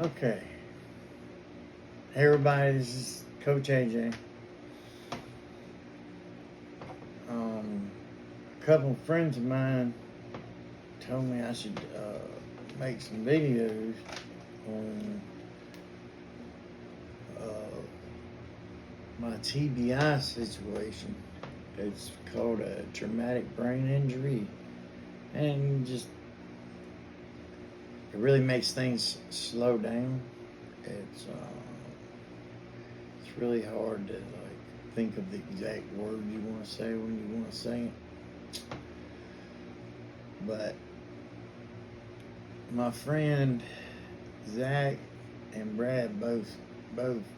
Okay. Hey everybody, this is Coach AJ. A couple of friends of mine told me I should make some videos on my TBI situation. It's called a traumatic brain injury, and just it really makes things slow down. It's it's really hard to think of the exact word you want to say when you want to say it. But my friend Zach and Brad both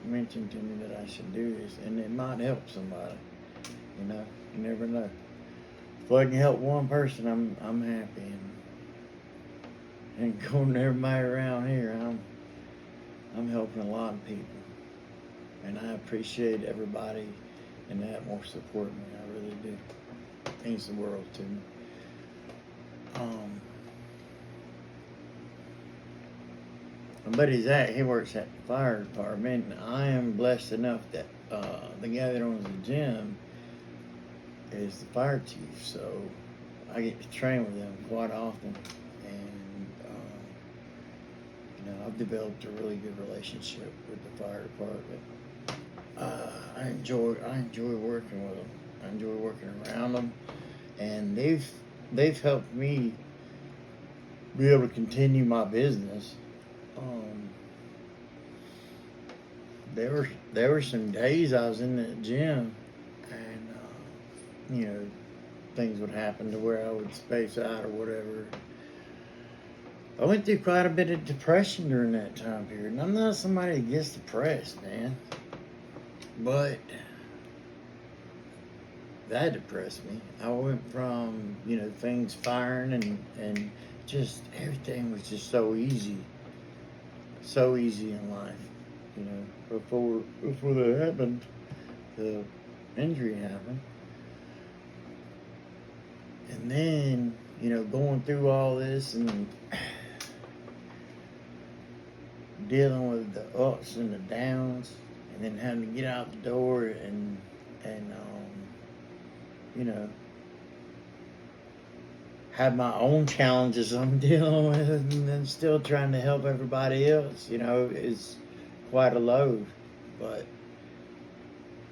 mentioned to me that I should do this, and it might help somebody. You never know. If I can help one person, I'm happy. And going to everybody around here, I'm helping a lot of people, and I appreciate everybody in that more support me. I really do. It means the world to me. My buddy Zach, he works at the fire department, and I am blessed enough that the guy that owns the gym is the fire chief, so I get to train with him quite often, and I've developed a really good relationship with the fire department. I enjoy working with them. I enjoy working around them, and they've helped me be able to continue my business. There were some days I was in that gym, and things would happen to where I would space out or whatever. I went through quite a bit of depression during that time period, and I'm not somebody that gets depressed, man. But that depressed me. I went from things firing and just everything was just so easy in life. Before that happened, the injury happened. And then, going through all this and dealing with the ups and the downs, and then having to get out the door and have my own challenges I'm dealing with, and then still trying to help everybody else, is quite a load. But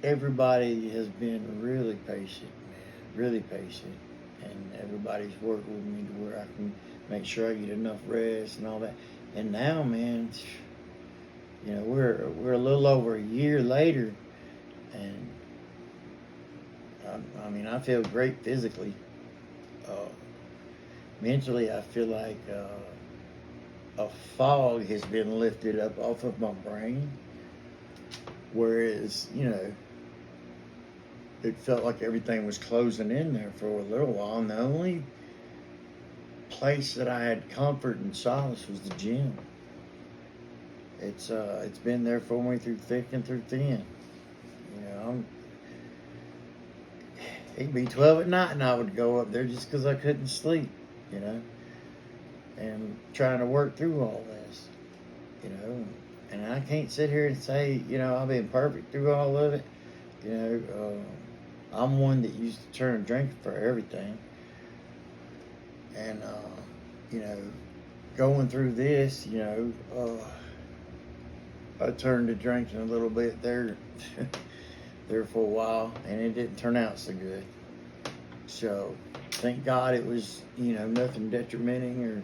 everybody has been really patient, man, really patient, and everybody's worked with me to where I can make sure I get enough rest and all that. And now, man, we're a little over a year later, and I feel great physically. Mentally, I feel like a fog has been lifted up off of my brain, whereas it felt like everything was closing in there for a little while, and the only place that I had comfort and solace was the gym. It's been there for me through thick and through thin. It'd be 12 at night and I would go up there just because I couldn't sleep, and trying to work through all this, and I can't sit here and say, I've been perfect through all of it. I'm one that used to turn to drinking for everything, and going through this, I turned to drinking a little bit there for a while, and it didn't turn out so good. So thank God it was nothing detrimenting, or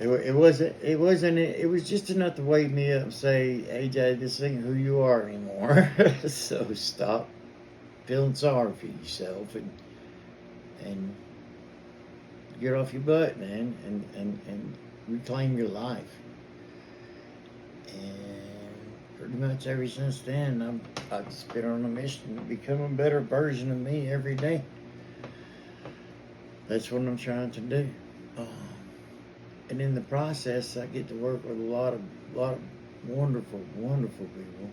it was just enough to wake me up and say, AJ, this ain't who you are anymore. So stop feeling sorry for yourself and get off your butt, man, and reclaim your life. And pretty much ever since then, I've just been on a mission to become a better version of me every day. That's what I'm trying to do. And in the process, I get to work with a lot of wonderful, wonderful people,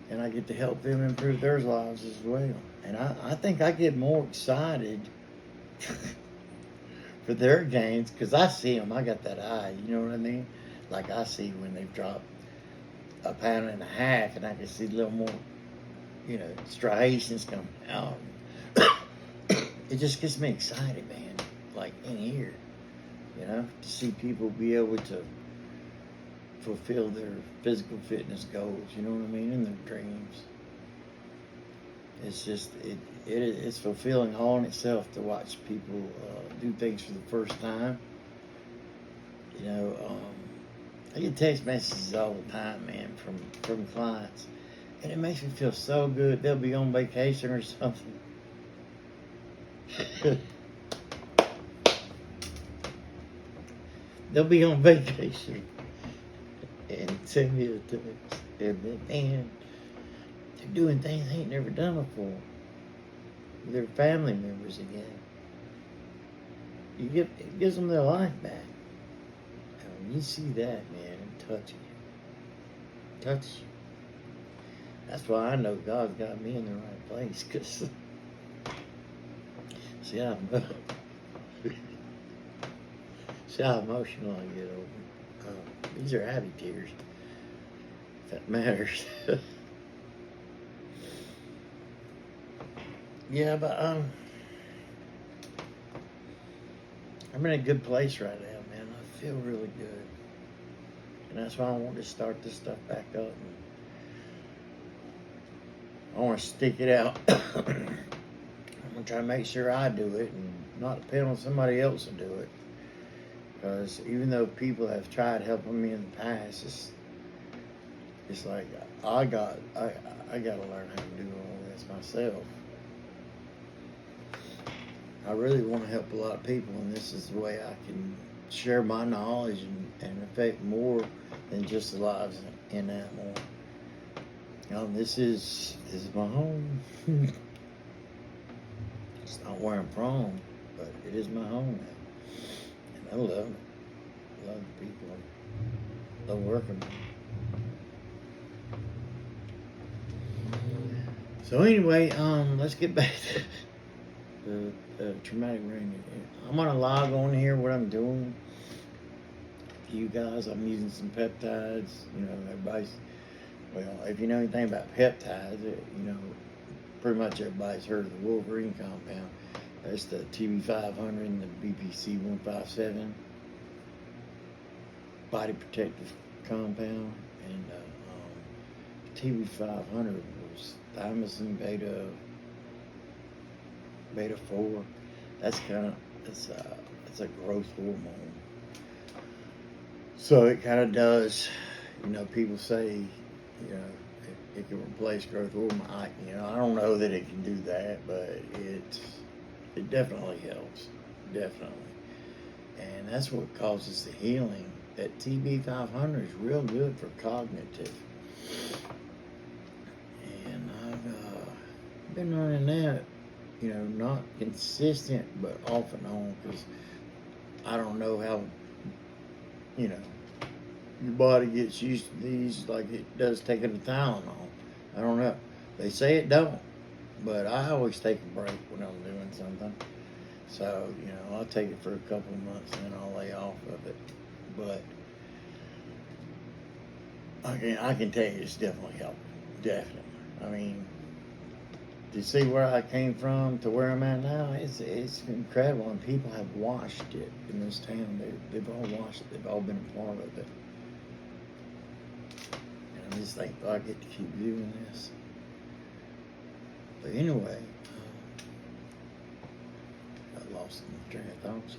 and I get to help them improve their lives as well. And I think I get more excited for their gains because I see them. I got that eye, you know what I mean? like I see when they've dropped a pound and a half, and I can see a little more, striations coming out. It just gets me excited, man. Like in here, to see people be able to fulfill their physical fitness goals. You know what I mean? And their dreams. It's just it's fulfilling all in itself to watch people do things for the first time. I get text messages all the time, man, from clients, and it makes me feel so good. They'll be on vacation or something. They'll be on vacation and send me a text, and then, man, they're doing things they ain't never done before. They're family members again. It gives them their life back. And when you see that, man, it touches you. That's why I know God's got me in the right place. Cause see how emotional I get over. These are happy tears. If that matters. Yeah, but I'm in a good place right now, man. I feel really good, and that's why I want to start this stuff back up. And I want to stick it out. I'm gonna try to make sure I do it, and not depend on somebody else to do it. Because even though people have tried helping me in the past, it's like I got to learn how to do all this myself. I really want to help a lot of people, and this is the way I can share my knowledge and affect more than just the lives in animal. This is my home. It's not where I'm from, but it is my home now. And I love it. I love the people. I love working with them. So anyway, let's get back to the traumatic brain. I'm gonna log on here what I'm doing. You guys, I'm using some peptides. Everybody's, well, if you know anything about peptides, pretty much everybody's heard of the Wolverine compound. That's the TB500 and the BPC 157 body protective compound, and TB500 was thymosin beta 4. That's a growth hormone. So it kind of does. People say, it can replace growth hormone. I don't know that it can do that, but it definitely helps. Definitely. And that's what causes the healing. That TB500 is real good for cognitive. And I've been running that, not consistent, but off and on, because I don't know how, your body gets used to these like it does taking a Tylenol. I don't know. They say it don't, but I always take a break when I'm doing something. So, I'll take it for a couple of months and then I'll lay off of it. But I can tell you it's definitely helping. Definitely. I mean, to see where I came from to where I'm at now, it's incredible. And people have watched it in this town. They've all watched it. They've all been a part of it. And I just think I get to keep doing this. But anyway, I lost my train of thoughts.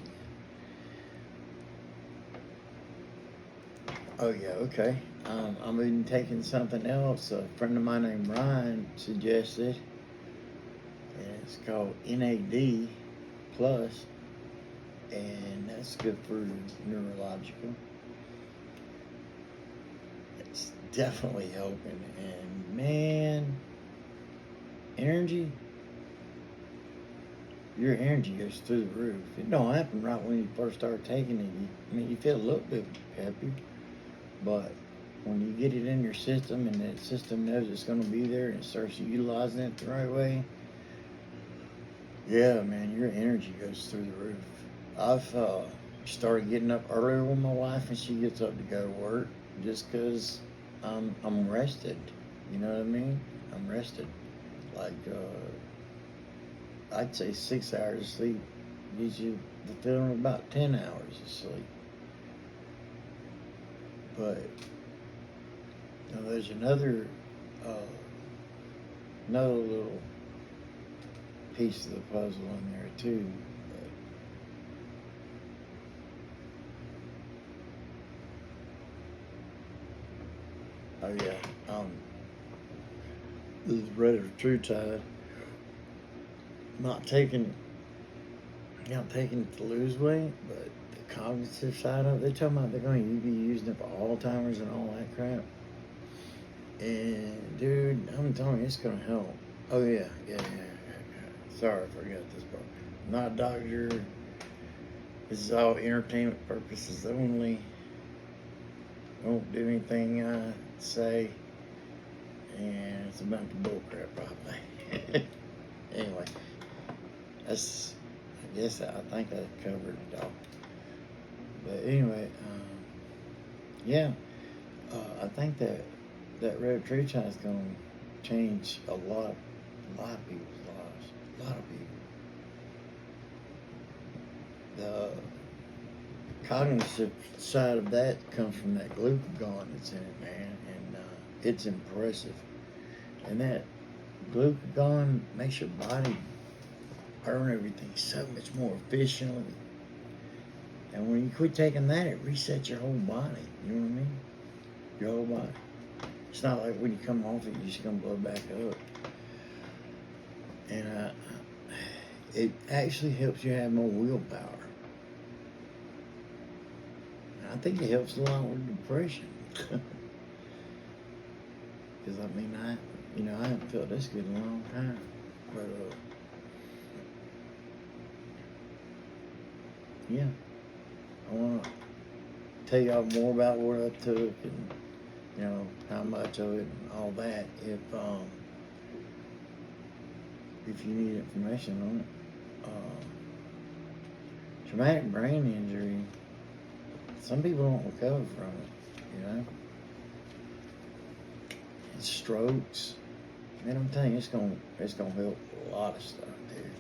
Oh yeah, okay. I'm even taking something else. A friend of mine named Ryan suggested. And it's called NAD Plus, and that's good for neurological. It's definitely helping, and man, your energy goes through the roof. It don't happen right when you first start taking it. You feel a little bit happy, but when you get it in your system and that system knows it's going to be there and it starts utilizing it the right way, yeah, man, your energy goes through the roof. started getting up earlier with my wife, and she gets up to go to work just because I'm rested. You know what I mean? I'm rested. Like I'd say 6 hours of sleep gives you the feeling of about 10 hours of sleep. But now there's another little piece of the puzzle in there too. Oh yeah, this Retatrutide. Not taking it to lose weight, but the cognitive side of it. They're talking about they're going to be using it for Alzheimer's and all that crap. And dude, I'm telling you, it's going to help. Oh yeah. Sorry, I forgot this part. I'm not a doctor. This is all entertainment purposes only. Don't do anything I say, and it's about the bullcrap probably. Anyway, I guess I think I covered it all. But anyway, yeah, I think that Retatrutide is going to change a lot of people's lives. A lot of people. The cognitive side of that comes from that glucagon that's in it, man, and it's impressive. And that glucagon makes your body burn everything so much more efficiently. And when you quit taking that, it resets your whole body. You know what I mean? Your whole body. It's not like when you come off it, you're just gonna blow back up. And it actually helps you have more willpower. I think it helps a lot with depression. Because I mean, I haven't felt this good in a long time. But yeah, I want to tell y'all more about what I took and how much of it and all that. If you need information on it, traumatic brain injury. Some people don't recover from it, And strokes. Man, I'm telling you, it's gonna help a lot of stuff, dude.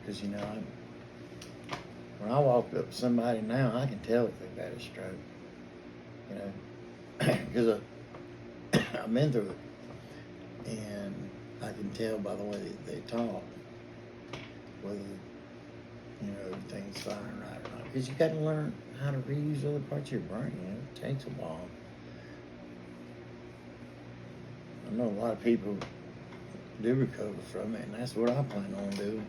Because when I walk up to somebody now, I can tell if they've had a stroke. Because I've been through it, and I can tell by the way they talk whether everything's fine right or not. Because you got to learn how to reuse other parts of your brain. It takes a while. I know a lot of people do recover from it, and that's what I plan on doing.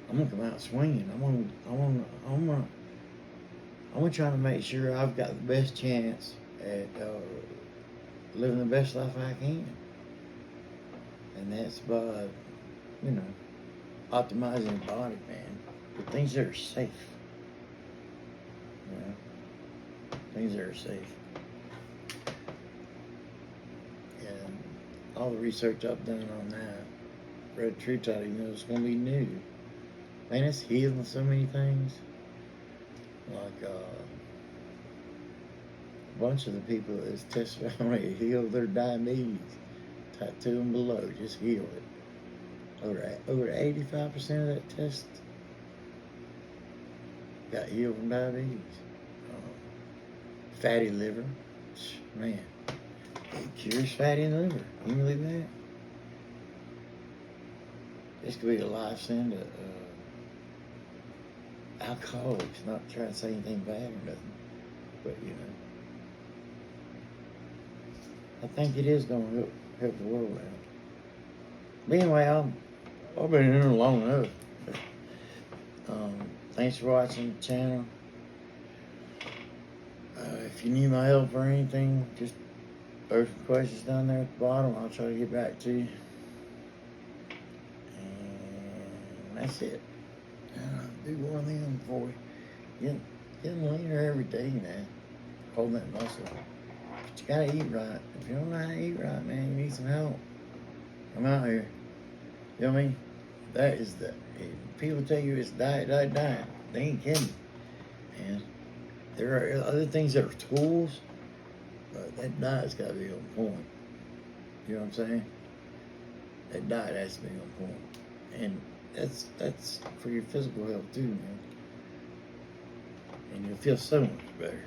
I'm gonna come out swinging. I'm gonna try to make sure I've got the best chance at living the best life I can, and that's by optimizing your body, man, with things that are safe. Things that are safe. And all the research I've done on that, Retatrutide, it's gonna be new. Man, it's healing so many things. Like a bunch of the people that's tested on it healed their diabetes. Type 2 and below, just heal it. Over 85% of that test got healed from diabetes. Fatty liver, man, it cures fatty liver. You can believe that? This could be a life sentence. Alcoholics, not trying to say anything bad or nothing, but I think it is going to help the world out. But anyway, I've been here long enough. Thanks for watching the channel. If you need my help or anything, just throw some questions down there at the bottom. I'll try to get back to you. And that's it. Do one of them for you. Getting leaner every day now. Holding that muscle. But you gotta eat right. If you don't know how to eat right, man, you need some help. Come out here. You know what I mean? That is the, people tell you it's diet. They ain't kidding. And there are other things that are tools, but that diet's got to be on point. You know what I'm saying? That diet has to be on point. And that's for your physical health too, man. And you'll feel so much better.